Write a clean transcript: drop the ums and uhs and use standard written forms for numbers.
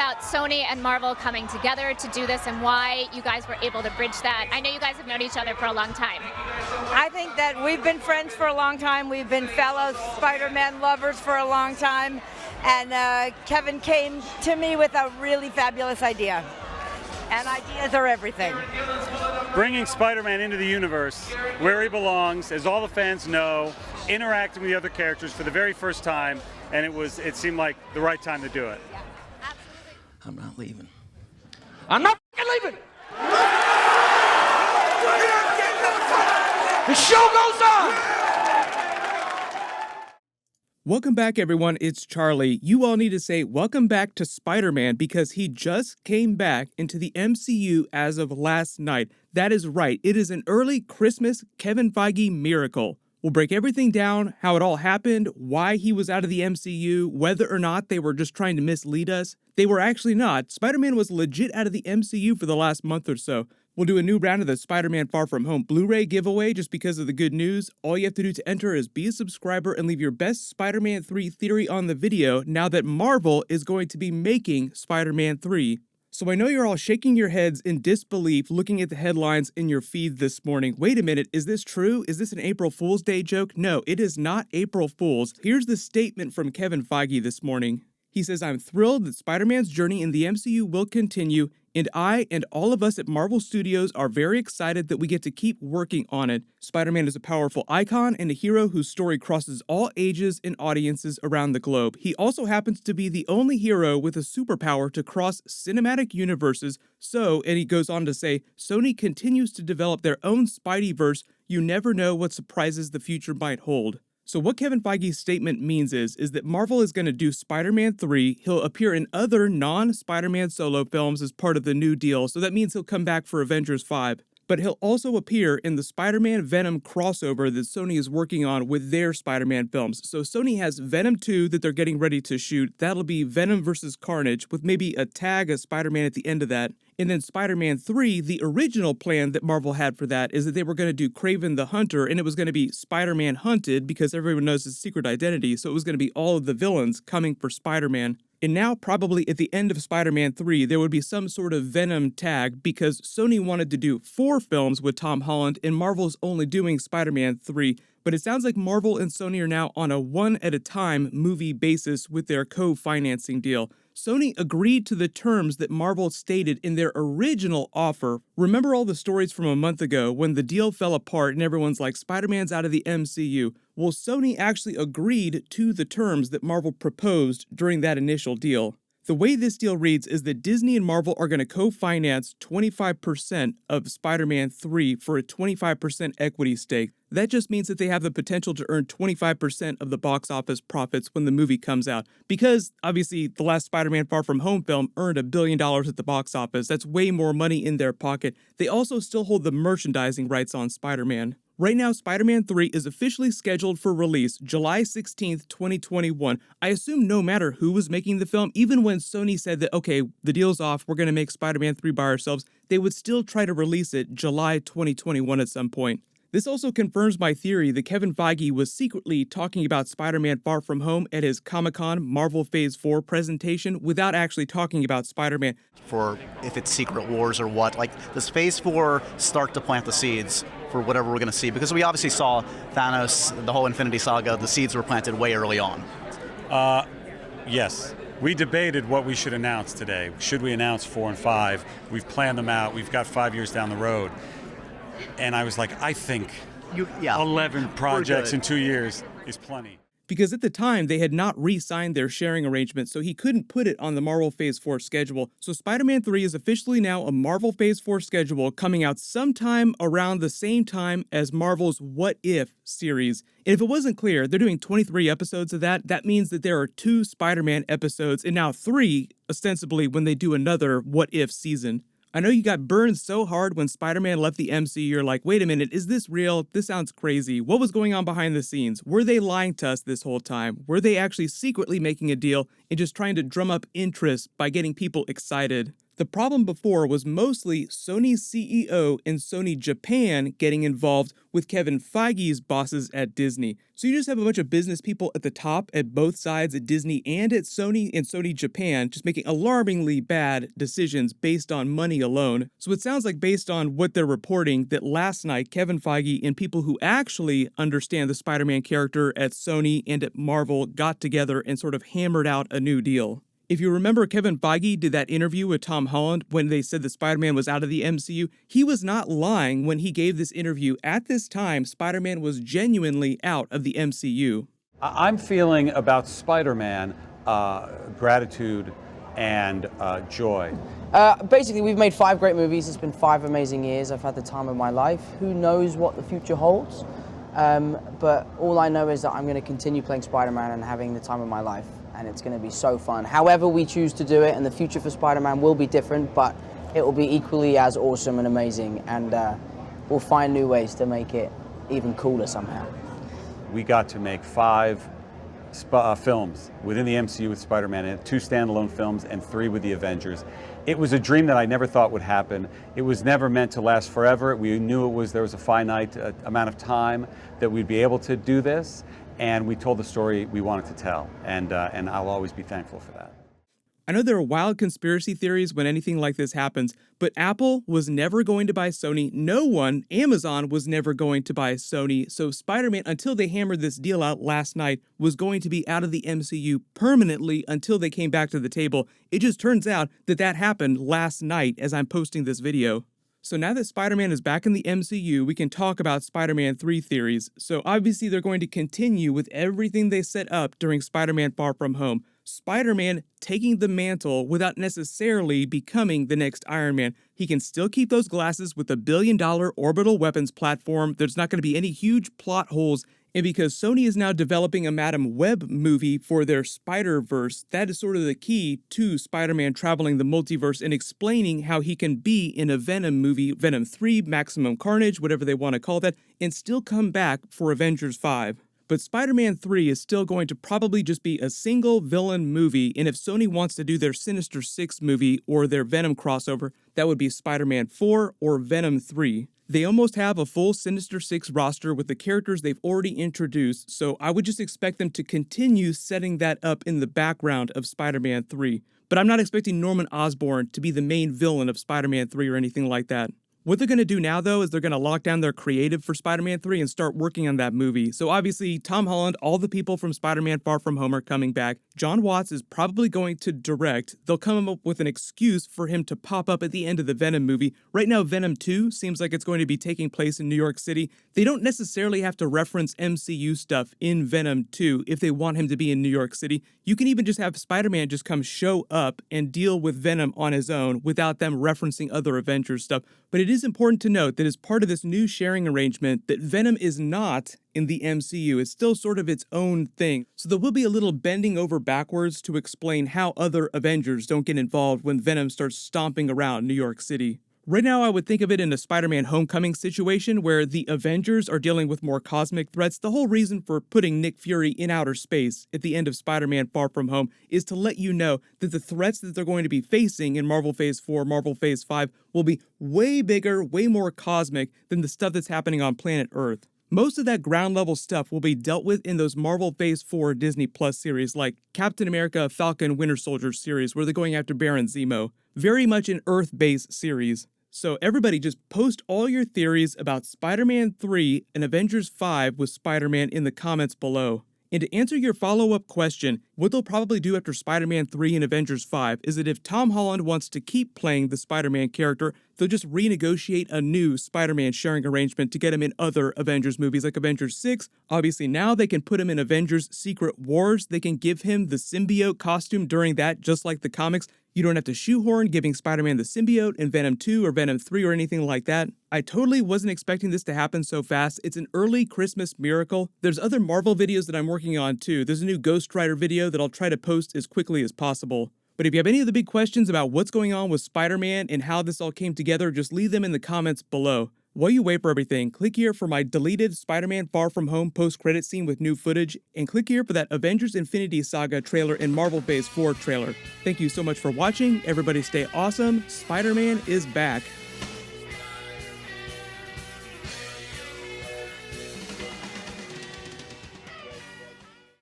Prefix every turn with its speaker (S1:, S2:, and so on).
S1: about Sony and Marvel coming together to do this and why you guys were able to bridge that? I know you guys have known each other for a long time.
S2: I think that we've been friends for a long time. We've been fellow Spider-Man lovers for a long time. And Kevin came to me with a really fabulous idea. And ideas are everything.
S3: Bringing Spider-Man into the universe where he belongs, as all the fans know, interacting with the other characters for the very first time, and it seemed like the right time to do it.
S1: Yeah, absolutely.
S4: I'm not leaving. I'm not leaving! The show goes on!
S5: Welcome back, everyone. It's Charlie. You all need to say welcome back to Spider-Man because he just came back into the MCU as of last night. That is right. It is an early Christmas Kevin Feige miracle. We'll break everything down, how it all happened, why he was out of the MCU, whether or not they were just trying to mislead us. They were actually not. Spider-Man was legit out of the MCU for the last month or so. We'll do a new round of the Spider-Man Far From Home Blu-ray giveaway just because of the good news. All you have to do to enter is be a subscriber and leave your best Spider-Man 3 theory on the video now that Marvel is going to be making Spider-Man 3. So I know you're all shaking your heads in disbelief looking at the headlines in your feed this morning. Wait a minute, is this true? Is this an April Fool's Day joke? No, it is not April Fool's. Here's the statement from Kevin Feige this morning. He says, "I'm thrilled that Spider-Man's journey in the MCU will continue, and I and all of us at Marvel Studios are very excited that we get to keep working on it. Spider-Man is a powerful icon and a hero whose story crosses all ages and audiences around the globe. He also happens to be the only hero with a superpower to cross cinematic universes, so," and he goes on to say, "Sony continues to develop their own Spideyverse. You never know what surprises the future might hold." So what Kevin Feige's statement means is that Marvel is going to do Spider-Man 3, he'll appear in other non-Spider-Man solo films as part of the new deal, so that means he'll come back for Avengers 5. But he'll also appear in the Spider-Man Venom crossover that Sony is working on with their Spider-Man films. So Sony has Venom 2 that they're getting ready to shoot. That'll be Venom vs. Carnage with maybe a tag of Spider-Man at the end of that. And then Spider-Man 3, the original plan that Marvel had for that is that they were going to do Kraven the Hunter, and it was going to be Spider-Man Hunted because everyone knows his secret identity, so it was going to be all of the villains coming for Spider-Man. And now, probably at the end of Spider-Man 3, there would be some sort of Venom tag because Sony wanted to do 4 films with Tom Holland and Marvel's only doing Spider-Man 3. But it sounds like Marvel and Sony are now on a one-at-a-time movie basis with their co-financing deal. Sony agreed to the terms that Marvel stated in their original offer. Remember all the stories from a month ago when the deal fell apart and everyone's like, Spider-Man's out of the MCU? Well, Sony actually agreed to the terms that Marvel proposed during that initial deal. The way this deal reads is that Disney and Marvel are going to co-finance 25% of Spider-Man 3 for a 25% equity stake. That just means that they have the potential to earn 25% of the box office profits when the movie comes out. Because, obviously, the last Spider-Man Far From Home film earned $1 billion at the box office. That's way more money in their pocket. They also still hold the merchandising rights on Spider-Man. Right now, Spider-Man 3 is officially scheduled for release July 16th, 2021. I assume no matter who was making the film, even when Sony said that, okay, the deal's off, we're going to make Spider-Man 3 by ourselves, they would still try to release it July 2021 at some point. This also confirms my theory that Kevin Feige was secretly talking about Spider-Man Far From Home at his Comic-Con Marvel Phase 4 presentation without actually talking about Spider-Man.
S6: For if it's Secret Wars or what, like, does Phase 4 start to plant the seeds for whatever we're going to see? Because we obviously saw Thanos, the whole Infinity Saga, the seeds were planted way early on.
S3: Yes. We debated what we should announce today. Should we announce 4 and 5? We've planned them out. We've got 5 years down the road. And I was like, I think 11 projects in 2 years is plenty.
S5: Because at the time, they had not re-signed their sharing arrangement, so he couldn't put it on the Marvel Phase 4 schedule. So Spider-Man 3 is officially now a Marvel Phase 4 schedule coming out sometime around the same time as Marvel's What If series. And if it wasn't clear, they're doing 23 episodes of that. That means that there are 2 Spider-Man episodes and now 3, ostensibly, when they do another What If season. I know you got burned so hard when Spider-Man left the MCU, you're like, wait a minute, is this real? This sounds crazy. What was going on behind the scenes? Were they lying to us this whole time? Were they actually secretly making a deal? and just trying to drum up interest by getting people excited. The problem before was mostly Sony's CEO and Sony Japan getting involved with Kevin Feige's bosses at Disney. So you just have a bunch of business people at the top at both sides at Disney and at Sony and Sony Japan just making alarmingly bad decisions based on money alone. So it sounds like based on what they're reporting that last night Kevin Feige and people who actually understand the Spider-Man character at Sony and at Marvel got together and sort of hammered out a new deal. If you remember, Kevin Feige did that interview with Tom Holland when they said that Spider-Man was out of the MCU. He was not lying when he gave this interview. At this time, Spider-Man was genuinely out of the MCU.
S3: I'm feeling about Spider-Man gratitude and joy.
S7: Basically, we've made 5 great movies. It's been 5 amazing years. I've had the time of my life. Who knows what the future holds? But all I know is that I'm going to continue playing Spider-Man and having the time of my life. And it's going to be so fun. However we choose to do it, and the future for Spider-Man will be different, but it will be equally as awesome and amazing. And we'll find new ways to make it even cooler somehow.
S3: We got to make 5 films within the MCU with Spider-Man in it, 2 standalone films and 3 with the Avengers. It was a dream that I never thought would happen. It was never meant to last forever. We knew there was a finite amount of time that we'd be able to do this. And we told the story we wanted to tell, and I'll always be thankful for that.
S5: I know there are wild conspiracy theories when anything like this happens, but Apple was never going to buy Sony. No one, Amazon, was never going to buy Sony. So Spider-Man, until they hammered this deal out last night, was going to be out of the MCU permanently until they came back to the table. It just turns out that that happened last night as I'm posting this video. So now that Spider-Man is back in the MCU, we can talk about Spider-Man 3 theories. So obviously they're going to continue with everything they set up during Spider-Man Far From Home. Spider-Man taking the mantle without necessarily becoming the next Iron Man. He can still keep those glasses with a billion-dollar orbital weapons platform. There's not going to be any huge plot holes. And because Sony is now developing a Madam Web movie for their Spider-Verse, that is sort of the key to Spider-Man traveling the multiverse and explaining how he can be in a Venom movie, Venom 3, Maximum Carnage, whatever they want to call that, and still come back for Avengers 5. But Spider-Man 3 is still going to probably just be a single villain movie, and if Sony wants to do their Sinister 6 movie or their Venom crossover, that would be Spider-Man 4 or Venom 3. They almost have a full Sinister 6 roster with the characters they've already introduced, so I would just expect them to continue setting that up in the background of Spider-Man 3. But I'm not expecting Norman Osborn to be the main villain of Spider-Man 3 or anything like that. What they're going to do now, though, is they're going to lock down their creative for Spider-Man 3 and start working on that movie. So obviously, Tom Holland, all the people from Spider-Man Far From Home are coming back. John Watts is probably going to direct. They'll come up with an excuse for him to pop up at the end of the Venom movie. Right now, Venom 2 seems like it's going to be taking place in New York City. They don't necessarily have to reference MCU stuff in Venom 2 if they want him to be in New York City. You can even just have Spider-Man just come show up and deal with Venom on his own without them referencing other Avengers stuff. But it is important to note that as part of this new sharing arrangement that Venom is not in the MCU. It's still sort of its own thing. So there will be a little bending over backwards to explain how other Avengers don't get involved when Venom starts stomping around New York City. Right now, I would think of it in a Spider-Man Homecoming situation where the Avengers are dealing with more cosmic threats. The whole reason for putting Nick Fury in outer space at the end of Spider-Man Far From Home is to let you know that the threats that they're going to be facing in Marvel Phase 4, Marvel Phase 5 will be way bigger, way more cosmic than the stuff that's happening on planet Earth. Most of that ground level stuff will be dealt with in those Marvel Phase 4 Disney Plus series like Captain America, Falcon, Winter Soldier series where they're going after Baron Zemo. Very much an Earth-based series. So everybody just post all your theories about Spider-Man 3 and Avengers 5 with Spider-Man in the comments below. And to answer your follow-up question, what they'll probably do after Spider-Man 3 and Avengers 5 is that if Tom Holland wants to keep playing the Spider-Man character, they'll just renegotiate a new Spider-Man sharing arrangement to get him in other Avengers movies like Avengers 6. Obviously now they can put him in Avengers Secret Wars. They can give him the symbiote costume during that, just like the comics. You don't have to shoehorn giving Spider-Man the symbiote in Venom 2 or Venom 3 or anything like that. I totally wasn't expecting this to happen so fast. It's an early Christmas miracle. There's other Marvel videos that I'm working on too. There's a new Ghost Rider video that I'll try to post as quickly as possible. But if you have any of the big questions about what's going on with Spider-Man and how this all came together, just leave them in the comments below. While you wait for everything, click here for my deleted Spider-Man Far From Home post-credit scene with new footage, and click here for that Avengers Infinity Saga trailer and Marvel Phase 4 trailer. Thank you so much for watching. Everybody stay awesome. Spider-Man is back.